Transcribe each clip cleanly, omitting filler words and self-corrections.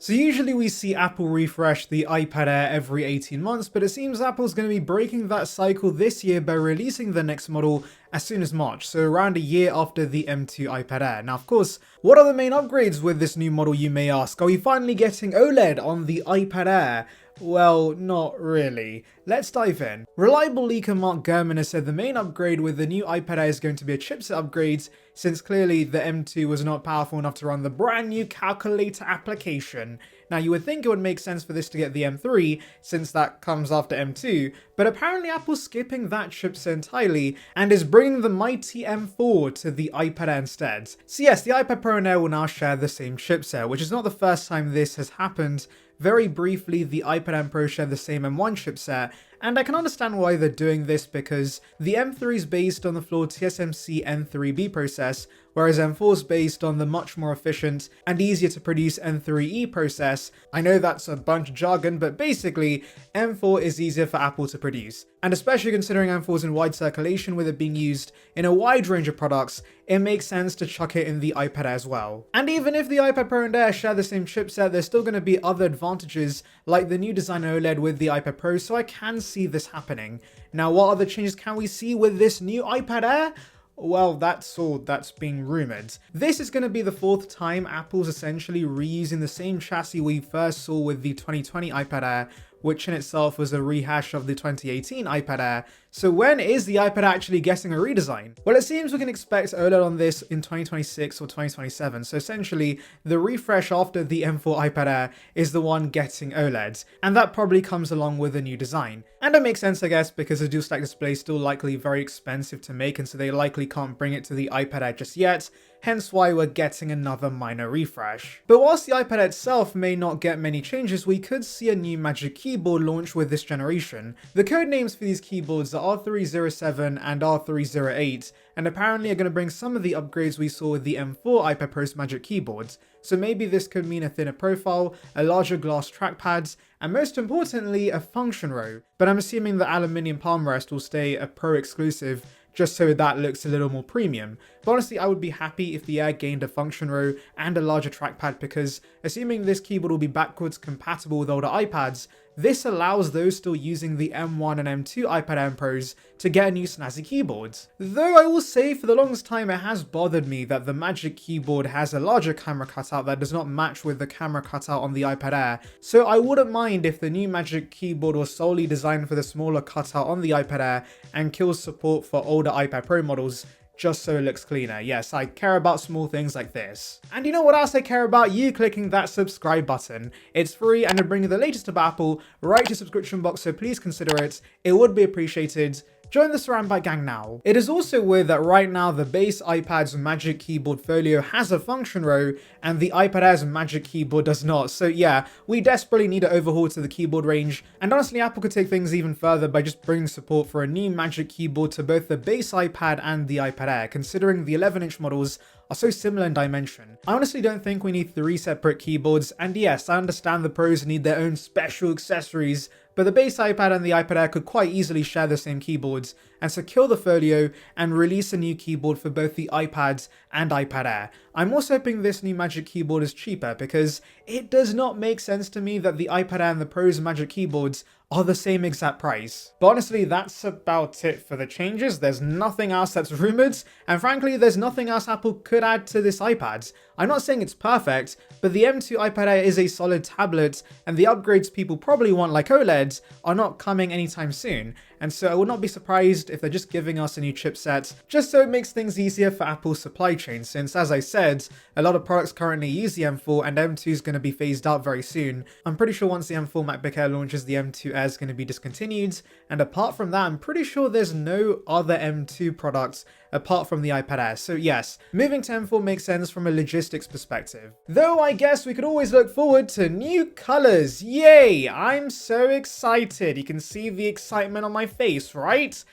So usually we see Apple refresh the iPad Air every 18 months, but it seems Apple's going to be breaking that cycle this year by releasing the next model as soon as March, so around a year after the M2 iPad Air. Now, of course, what are the main upgrades with this new model, you may ask? Are we finally getting OLED on the iPad Air? Well, not really. Let's dive in. Reliable leaker Mark Gurman has said the main upgrade with the new iPad Air is going to be a chipset upgrade, since clearly the M2 was not powerful enough to run the brand new calculator application. Now, you would think it would make sense for this to get the M3, since that comes after M2, but apparently Apple's skipping that chipset entirely and is bringing the mighty M4 to the iPad Air instead. So yes, the iPad Pro and Air will now share the same chipset, which is not the first time this has happened. Very briefly, the iPad Air Pro shared the same M1 chipset, and I can understand why they're doing this because the M3 is based on the flawed TSMC N3B process, whereas M4 is based on the much more efficient and easier to produce N3E process. I know that's a bunch of jargon, but basically, M4 is easier for Apple to produce. And especially considering M4 is in wide circulation with it being used in a wide range of products, it makes sense to chuck it in the iPad Air as well. And even if the iPad Pro and Air share the same chipset, there's still going to be other advantages like the new design OLED with the iPad Pro, so I can see this happening. Now, what other changes can we see with this new iPad Air? Well, that's all that's being rumoured. This is going to be the fourth time Apple's essentially reusing the same chassis we first saw with the 2020 iPad Air, which in itself was a rehash of the 2018 iPad Air. So when is the iPad actually getting a redesign? Well, it seems we can expect OLED on this in 2026 or 2027. So essentially, the refresh after the M4 iPad Air is the one getting OLED, and that probably comes along with a new design. And it makes sense, I guess, because the dual stack display is still likely very expensive to make, and so they likely can't bring it to the iPad Air just yet. Hence why we're getting another minor refresh. But whilst the iPad itself may not get many changes, we could see a new Magic Keyboard launch with this generation. The code names for these keyboards are R307 and R308, and apparently are going to bring some of the upgrades we saw with the M4 iPad Pro's Magic Keyboards. So maybe this could mean a thinner profile, a larger glass trackpad, and most importantly, a function row. But I'm assuming the aluminium palm rest will stay a Pro exclusive, just so that looks a little more premium. But honestly, I would be happy if the Air gained a function row and a larger trackpad, because assuming this keyboard will be backwards compatible with older iPads, this allows those still using the M1 and M2 iPad Air Pros to get a new snazzy keyboard. Though I will say for the longest time it has bothered me that the Magic Keyboard has a larger camera cutout that does not match with the camera cutout on the iPad Air, so I wouldn't mind if the new Magic Keyboard was solely designed for the smaller cutout on the iPad Air and kills support for older iPad Pro models, just so it looks cleaner. Yes, I care about small things like this. And you know what else I care about? You clicking that subscribe button. It's free and it brings the latest of Apple right to your subscription box, so please consider it. It would be appreciated. Join the Saranbyte gang now. It is also weird that right now the base iPad's Magic Keyboard Folio has a function row and the iPad Air's Magic Keyboard does not. So yeah, we desperately need an overhaul to the keyboard range, and honestly Apple could take things even further by just bringing support for a new Magic Keyboard to both the base iPad and the iPad Air, considering the 11-inch models are so similar in dimension. I honestly don't think we need 3 separate keyboards, and yes, I understand the pros need their own special accessories, but the base iPad and the iPad Air could quite easily share the same keyboards, and so kill the Folio and release a new keyboard for both the iPads and iPad Air. I'm also hoping this new Magic Keyboard is cheaper, because it does not make sense to me that the iPad Air and the Pro's Magic Keyboards are the same exact price. But honestly, that's about it for the changes. There's nothing else that's rumored, and frankly, there's nothing else Apple could add to this iPad. I'm not saying it's perfect, but the M2 iPad Air is a solid tablet, and the upgrades people probably want, like OLEDs, are not coming anytime soon. And so I would not be surprised if they're just giving us a new chipset, just so it makes things easier for Apple's supply chain, since as I said, a lot of products currently use the M4 and M2 is going to be phased out very soon. I'm pretty sure once the M4 MacBook Air launches, the M2 Air is going to be discontinued, and apart from that, I'm pretty sure there's no other M2 products apart from the iPad Air. So yes, moving to M4 makes sense from a logistics perspective. Though I guess we could always look forward to new colors. Yay! I'm so excited. You can see the excitement on my face, right?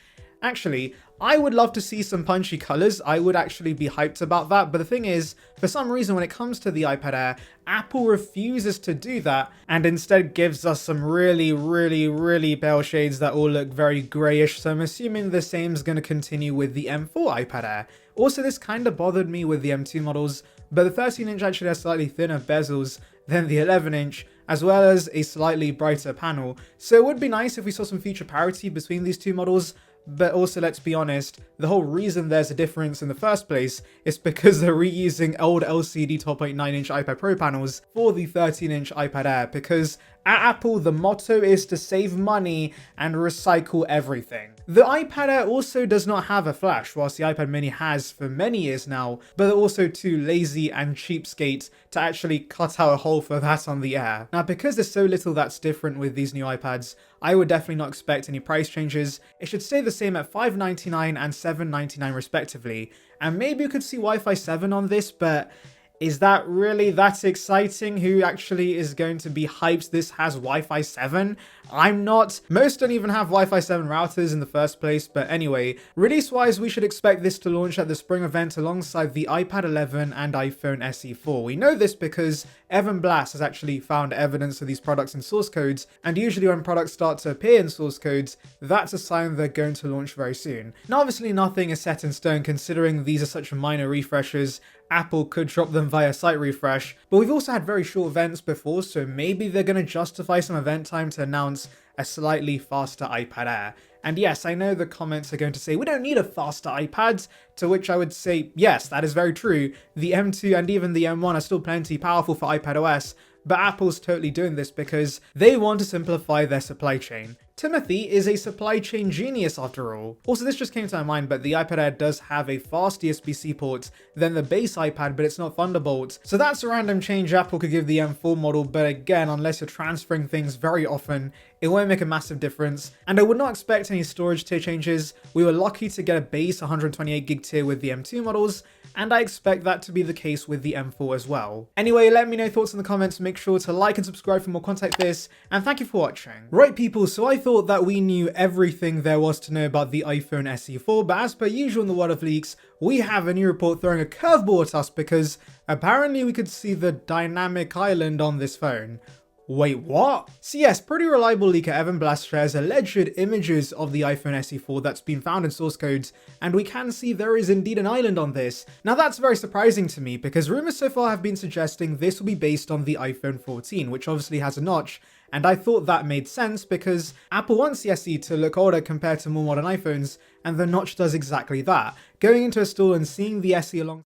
Actually, I would love to see some punchy colors. I would actually be hyped about that. But the thing is, for some reason, when it comes to the iPad Air, Apple refuses to do that and instead gives us some really pale shades that all look very grayish. So I'm assuming the same is going to continue with the M4 iPad Air. Also, this kind of bothered me with the M2 models, but the 13-inch actually has slightly thinner bezels than the 11-inch, as well as a slightly brighter panel. So it would be nice if we saw some feature parity between these two models, but also, let's be honest, the whole reason there's a difference in the first place is because they're reusing old LCD 12.9-inch iPad Pro panels for the 13-inch iPad Air, because at Apple, the motto is to save money and recycle everything. The iPad Air also does not have a flash, whilst the iPad mini has for many years now, but they're also too lazy and cheapskate to actually cut out a hole for that on the Air. Now, because there's so little that's different with these new iPads, I would definitely not expect any price changes. It should stay the same at $599 and $799 respectively, and maybe you could see Wi-Fi 7 on this, but is that really that exciting? Who actually is going to be hyped this has Wi-Fi 7? I'm not. Most don't even have Wi-Fi 7 routers in the first place, but anyway, release-wise, we should expect this to launch at the spring event alongside the iPad 11 and iPhone SE 4. We know this because Evan Blass has actually found evidence of these products in source codes, and usually when products start to appear in source codes, that's a sign they're going to launch very soon. Now, obviously nothing is set in stone considering these are such minor refreshes. Apple could drop them via site refresh, but we've also had very short events before, so maybe they're going to justify some event time to announce a slightly faster iPad Air. And yes, I know the comments are going to say, we don't need a faster iPad, to which I would say, yes, that is very true. The M2 and even the M1 are still plenty powerful for iPadOS, but Apple's totally doing this because they want to simplify their supply chain. Timothy is a supply chain genius after all. Also, this just came to my mind, but the iPad Air does have a fast USB-C port than the base iPad, but it's not Thunderbolt. So that's a random change Apple could give the M4 model, but again, unless you're transferring things very often, it won't make a massive difference. And I would not expect any storage tier changes. We were lucky to get a base 128GB tier with the M2 models, and I expect that to be the case with the M4 as well. Anyway, let me know your thoughts in the comments, make sure to like and subscribe for more content like this, and thank you for watching. Right people, so I thought that we knew everything there was to know about the iPhone SE 4, but as per usual in the world of leaks, we have a new report throwing a curveball at us because apparently we could see the dynamic island on this phone. Wait, what? So yes, pretty reliable leaker Evan Blass shares alleged images of the iPhone SE 4 that's been found in source codes, and we can see there is indeed an island on this. Now that's very surprising to me because rumors so far have been suggesting this will be based on the iPhone 14, which obviously has a notch, and I thought that made sense because Apple wants the SE to look older compared to more modern iPhones, and the notch does exactly that. Going into a store and seeing the SE along